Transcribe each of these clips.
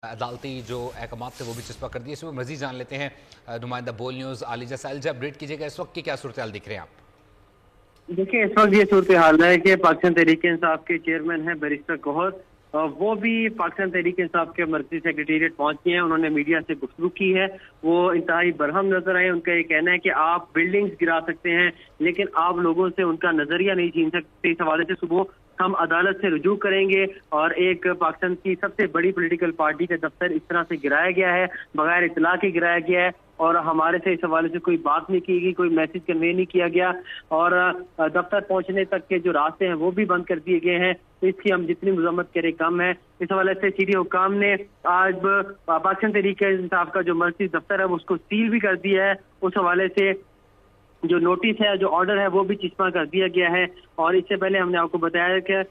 अदालती जो अहकाम थे वो भी चस्पा कर दिए। इसमें मजीद जान लेते हैं नुमाइंदा बोल न्यूज़ आलिजा साइलजा, अपडेट कीजिएगा इस वक्त की क्या सूरत हाल दिख रहे हैं आप? देखिए, इस वक्त ये सूरत हाल है कि पाकिस्तान तहरीक इंसाफ के चेयरमैन हैं बैरिस्टर गौहर, वो भी पाकिस्तान तहरीक इंसाफ के मरकजी सेक्रेटेरिएट पहुंच गए हैं। उन्होंने मीडिया से गुफ्तगू की है। वो इंतहाई बरहम नजर आए। उनका ये कहना है कि आप बिल्डिंग्स गिरा सकते हैं लेकिन आप लोगों से उनका नजरिया नहीं छीन सकते। इस हवाले से सुबह हम अदालत से रुजू करेंगे और एक पाकिस्तान की सबसे बड़ी पॉलिटिकल पार्टी का दफ्तर इस तरह से गिराया गया है, बगैर इतला के गिराया गया है और हमारे से इस हवाले से कोई बात नहीं की गई, कोई मैसेज कन्वे नहीं किया गया और दफ्तर पहुंचने तक के जो रास्ते हैं वो भी बंद कर दिए गए हैं। इसकी हम जितनी मजम्मत करें कम है। इस हवाले से सीडी हुकाम ने आज पाकिस्तान तहरीक इंसाफ का जो मर्कजी दफ्तर है उसको सील भी कर दिया है। उस हवाले से जो नोटिस है, जो ऑर्डर है, वो भी चिस्पा कर दिया गया है। और इससे पहले हमने आपको बताया कि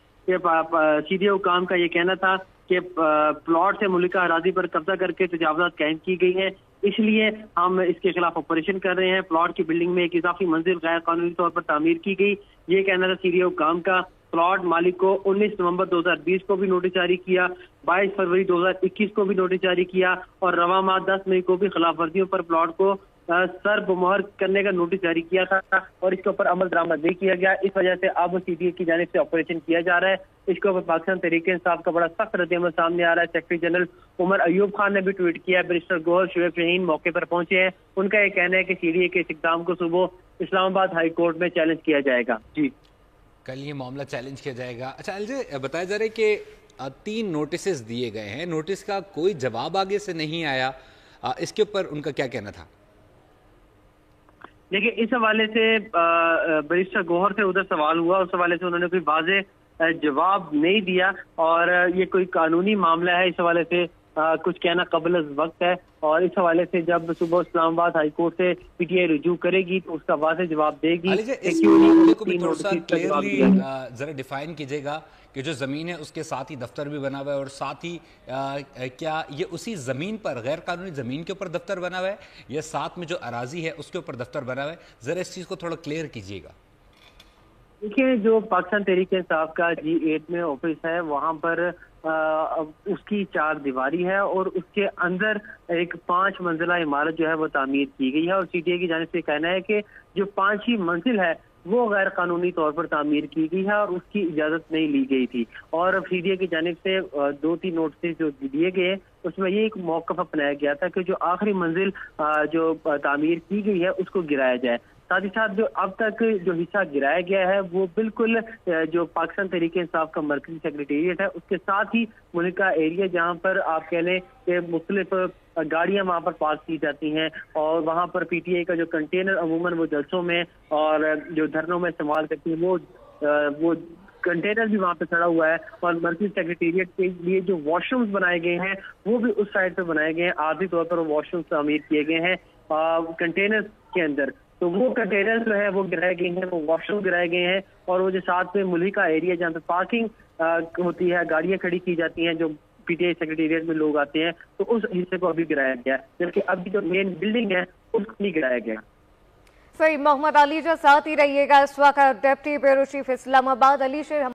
सीडी हुकाम का ये कहना था कि प्लॉट से मुल्का अराजी पर कब्जा करके तजावजात कायम की गई हैं, इसलिए हम इसके खिलाफ ऑपरेशन कर रहे हैं। प्लॉट की बिल्डिंग में एक इजाफी मंजिल गैर कानूनी तौर पर तामीर की गई, ये कहना था सीडी हुकाम का। प्लॉट मालिक को 19 नवंबर 2020 को भी नोटिस जारी किया, 22 फरवरी 2021 को भी नोटिस जारी किया और रवा माह 10 मई को भी खिलाफ वर्जियों पर प्लॉट को सर मुहर करने का नोटिस जारी किया था और इसके ऊपर अमल दरामद नहीं किया गया। इस वजह से अब सीडीए की जानिब से ऑपरेशन किया जा रहा है। इसके ऊपर पाकिस्तान तहरीक इंसाफ का बड़ा सख्त रद्द-ए-अमल सामने आ रहा है। सेक्रेटरी जनरल उमर अयूब खान ने भी ट्वीट किया है। बैरिस्टर गौहर, शुएब शाहीन मौके पर पहुंचे हैं। उनका ये कहना है कि सीडीए के इस इक़दाम को सुबह इस्लामाबाद हाई कोर्ट में चैलेंज किया जाएगा। जी, कल ये मामला चैलेंज किया जाएगा। अच्छा अलजे, बताया जा रहा है कि 3 नोटिस दिए गए हैं, नोटिस का कोई जवाब आगे से नहीं आया, इसके ऊपर उनका क्या कहना था? देखिए, इस हवाले से बैरिस्टर गौहर से उधर सवाल हुआ, उस हवाले से उन्होंने कोई वाज़ेह जवाब नहीं दिया और ये कोई कानूनी मामला है, इस हवाले से कुछ कहना कबल वक्त है। और इस हवाले से जब सुबह इस्लामाबाद हाई कोर्ट से पीटीआई रुजू करेगी तो उसका वाज़ेह जवाब देगी। जरा डिफाइन कीजिएगा कि जो जमीन है उसके साथ ही दफ्तर भी बना हुआ है और साथ ही क्या ये उसी जमीन पर, गैर कानूनी जमीन के ऊपर दफ्तर बना हुआ है या साथ में जो अराजी है उसके ऊपर दफ्तर बना हुआ है? जरा इस चीज को थोड़ा क्लियर कीजिएगा। देखिए, जो पाकिस्तान तहरीक इंसाफ का G8 में ऑफिस है वहां पर उसकी 4 दीवारी है और उसके अंदर एक 5 मंजिला इमारत जो है वो तामीर की गई है और सीटीए की जानिब से कहना है कि जो 5वीं मंजिल है वो गैर कानूनी तौर पर तामीर की गई है और उसकी इजाजत नहीं ली गई थी। और सीडीए की जानिब से 2-3 नोटिस जो दिए गए उसमें ये एक मौक़िफ़ अपनाया गया था कि जो आखिरी मंजिल जो तामीर की गई है उसको गिराया जाए। साथ ही साथ जो अब तक जो हिस्सा गिराया गया है वो बिल्कुल जो पाकिस्तान तहरीक इंसाफ का मरकजी सेक्रेटेरिएट है उसके साथ ही मुल्क का एरिया, जहाँ पर आप कह लें कि मुख्तलिफ गाड़ियां वहां पर पार्क की जाती हैं और वहां पर पीटीआई का जो कंटेनर अमूमन वो जलसों में और जो धरनों में इस्तेमाल करती है वो कंटेनर भी वहां पे खड़ा हुआ है। और मरकजी सेक्रेटेरिएट के लिए जो वॉशरूम्स बनाए गए हैं वो भी उस साइड पे बनाए गए हैं, आर्जी तौर पर वॉशरूम्स तामीर किए गए हैं कंटेनर के अंदर। तो वो कंटेनर जो है वो गिराए गए हैं, वो वॉशरूम गिराए गए हैं और वो जो साथ में मुल्क का एरिया जहाँ पे पार्किंग होती है, गाड़ियां खड़ी की जाती हैं, जो पीटीआई सेक्रेटेरिएट में लोग आते हैं, तो उस हिस्से को अभी गिराया गया, जबकि अभी जो मेन बिल्डिंग है उसको नहीं गिराया गया। सही, मोहम्मद अली जो साथ ही रहिएगा इस वक्त, deputy bureau chief Islamabad. Ali शेर।